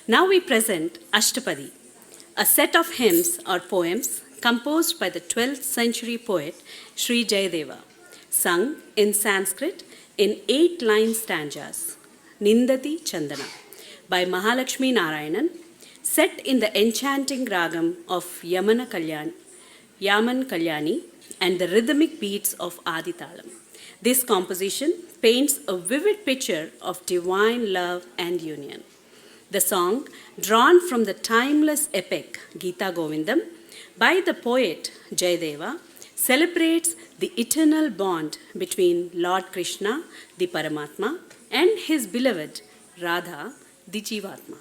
Now we present Ashtapadi, a set of hymns or poems composed by the 12th century poet Sri Jayadeva, sung in Sanskrit in 8-line stanzas. Nindati Chandana by Mahalakshmi Narayanan, set in the enchanting ragam of Yaman Kalyani and the rhythmic beats of Aditalam. This composition paints a vivid picture of divine love and union. The song, drawn from the timeless epic Gita Govindam by the poet Jayadeva, celebrates the eternal bond between Lord Krishna, the Paramatma, and his beloved Radha, the Jivatma.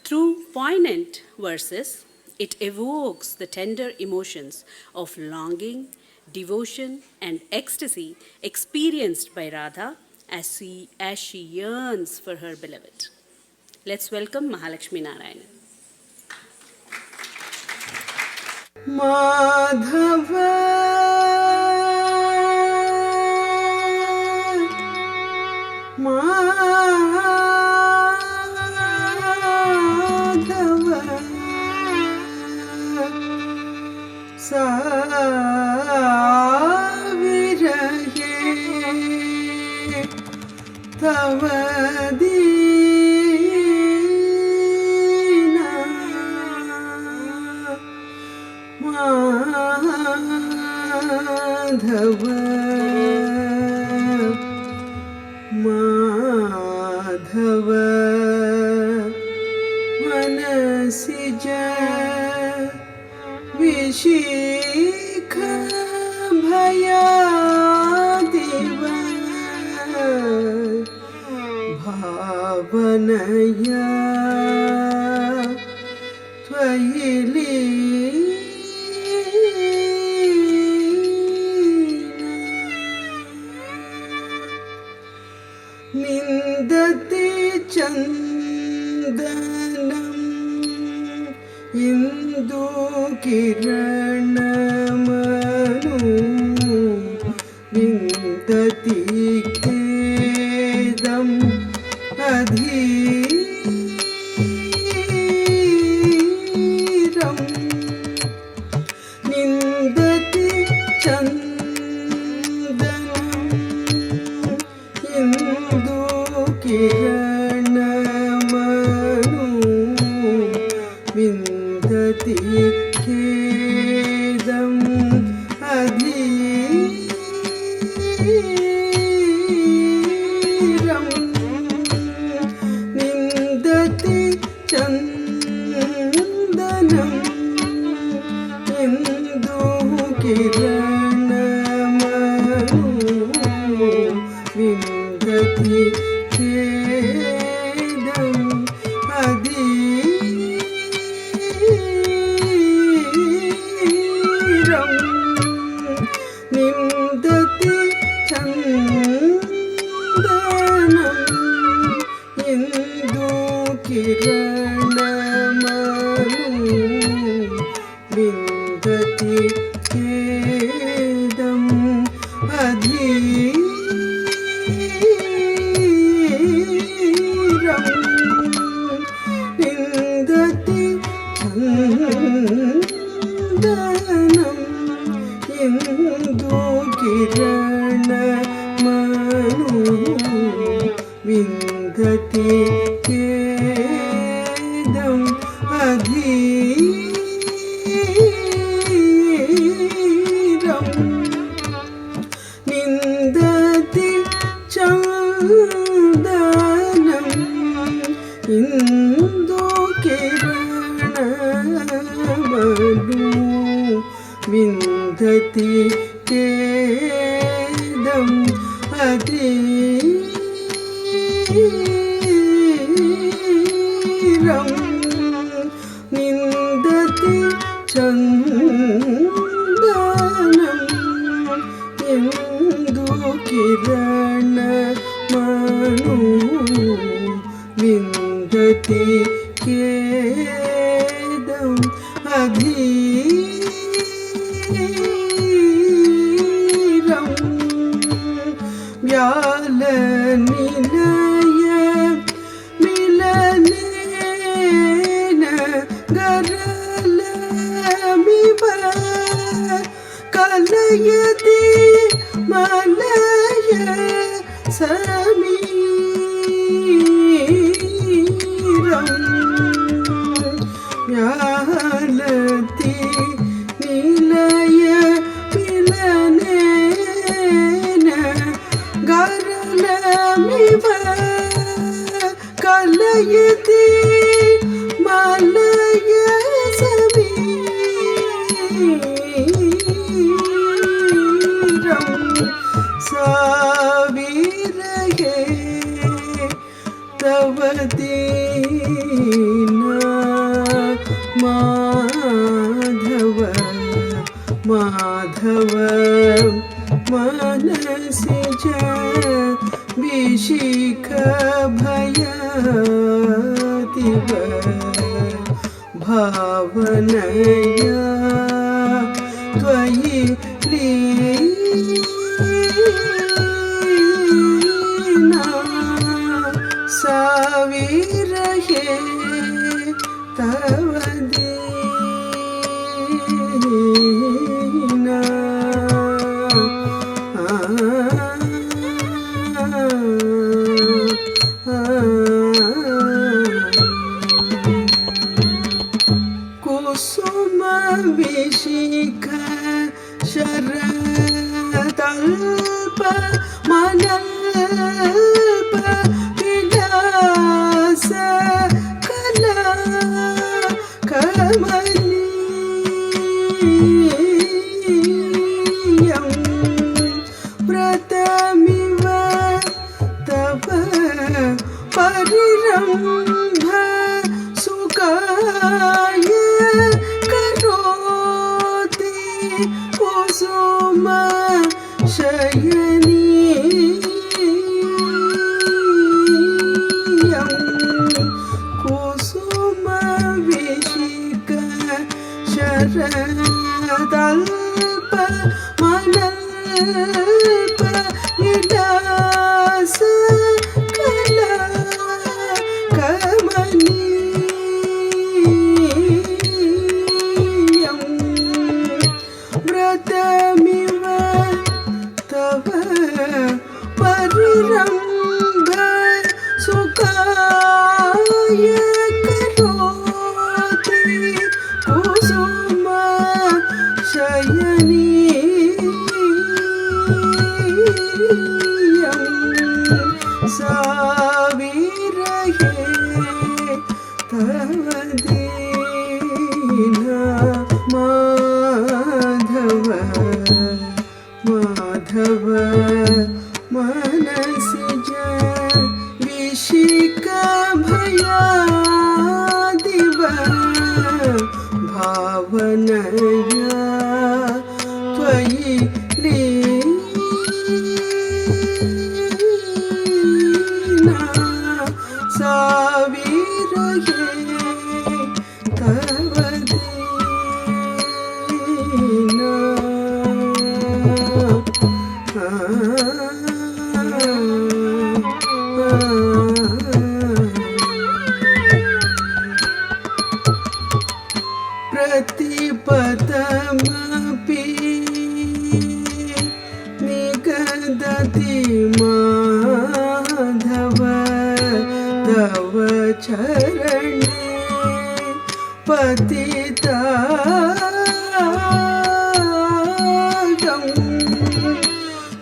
Through poignant verses, it evokes the tender emotions of longing, devotion, and ecstasy experienced by Radha as she yearns for her beloved. Let's welcome Mahalakshmi Narayanan. Madhava Savirahe Tavadina Madhava Madhava Manasija Vishikha Bhayadiva Bhavanaya Tvayili Nindati Chandanam Indu Kiranamanu Vindati Kedam Adhiram Nindati Chandanam Indu Kiranamanu Vindati Kedam Adhiram Nindati Chandanam Indu Kiranamanu Vindati Kedam Adhiram Nindati Chandanam Indu Kiranamanu Vindati Kedam Adhiram Nindati Chandanam Indu Kiranamanu Vindati Kedam Adhiram Nindati Chandanam Indu Kiranamanu Vindati Kedam Adhiram Nindati Chandanam Indu Kiranamanu Vindati Kedam Adhiram Vyala Nilaya Milane मलय समीरं व्याहनति निलय मिलनेन गरलमिव कलयति मलय समीरं साविरगे तव दीना माधव माधव मनसिज विशिख भयतिव भावनया त्वयि लीना साविरहे तव दीना कुसुम विशिख शरतल्प मनल्प विलास कला कमनीयं व्रतमिव तव परिरम्भ सुखाय करोति कुसुम शयनीयं कुसुम विशिख शरदल्प मनल्प विलास कला कमनीयं व्रतमिव तव परिरम्भ सुखाय करोति कुसुम शयनीयं साविरहे तव दीना माधव माधव मनसिज विशिख भयादिव भावनया त्वयि लीना साविरहे तव दीना प्रतिपदमपि निगदति माधव तव चरणे पतितागं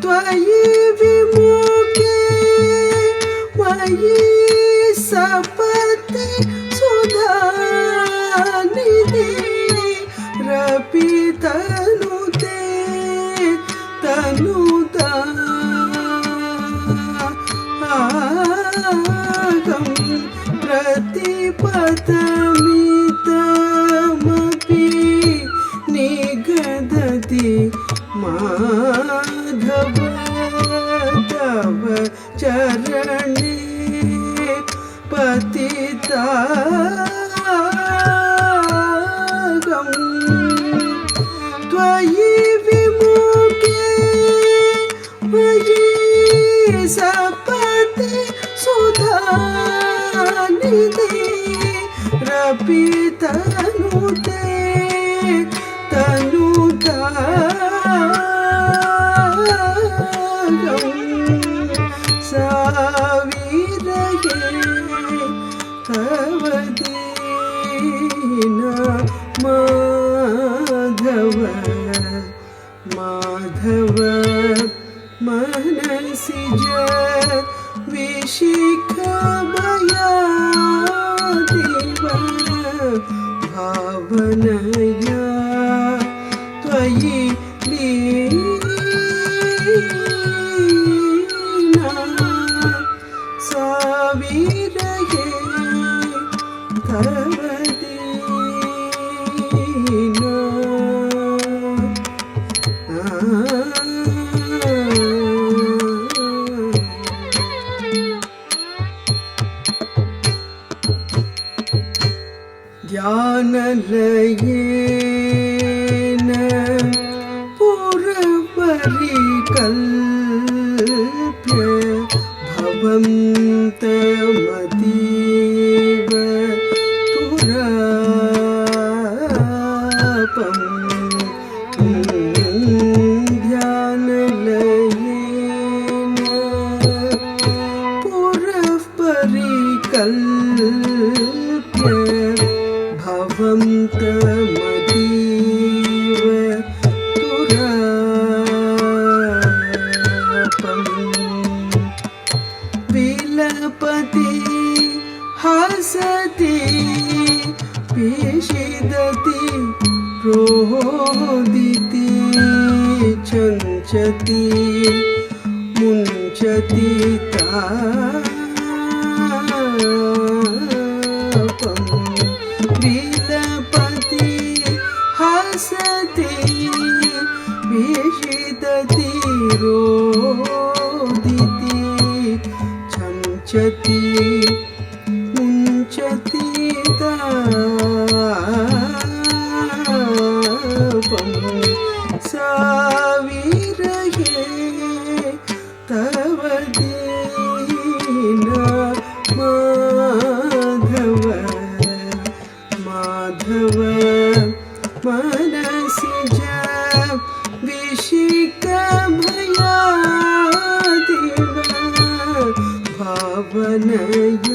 त्वयि विमुखे मयि सपति सुधानिधि रपितनुते तनुता आगं प्रतिपदमितमपि निगदति माधव तव चरणे पतितागं त्वयि विमुखे मयि सपति सुधानिधि रपितनुते तनुता ಸಾವಿರಗೆ ತವ ದೀನ ಮಾಧವ ಮಾಧವ ಮನಸಿಜ ವಿಶಿಖ ಭಯಾದಿವ ಭಾವನಯ ತ್ವಯಿ ಲೀನಾ ಸಾವಿರಗೆ ತವ ದೀನ ಧ್ಯಾನಲಯೇನ ಪುರಪರಿಕಲ್ಪ್ಯ ಭವಂತಮತೀವ ತುರಾಪಂ ಧ್ಯಾನಲಯೇನ ಪುರಪರಿಕಲ್ಪ್ಯ ಭವಂತಮತೀವ ತುರಾಪಂ ವಿಲಪತಿ ಹಸತಿ ಪಿಷಿದತಿ ರೋದಿತಿ ಚಂಚತಿ ಮುಂಚತಿ ತಾಪಂ ವಿಲಪತಿ ಹಸತಿ ವಿಷಿದತಿ ರೋದಿತಿ ಚಂಚತಿ ಮುಂಚತಿ ತಾಪಂ ಸಾವಿರಗೆ ತವ ದೀನ ಮಾಧವ ಮಾಧವ ಮನಸಿಜ ವಿಶಿಖ ಭಯಾದಿವ ಭಾವನಯ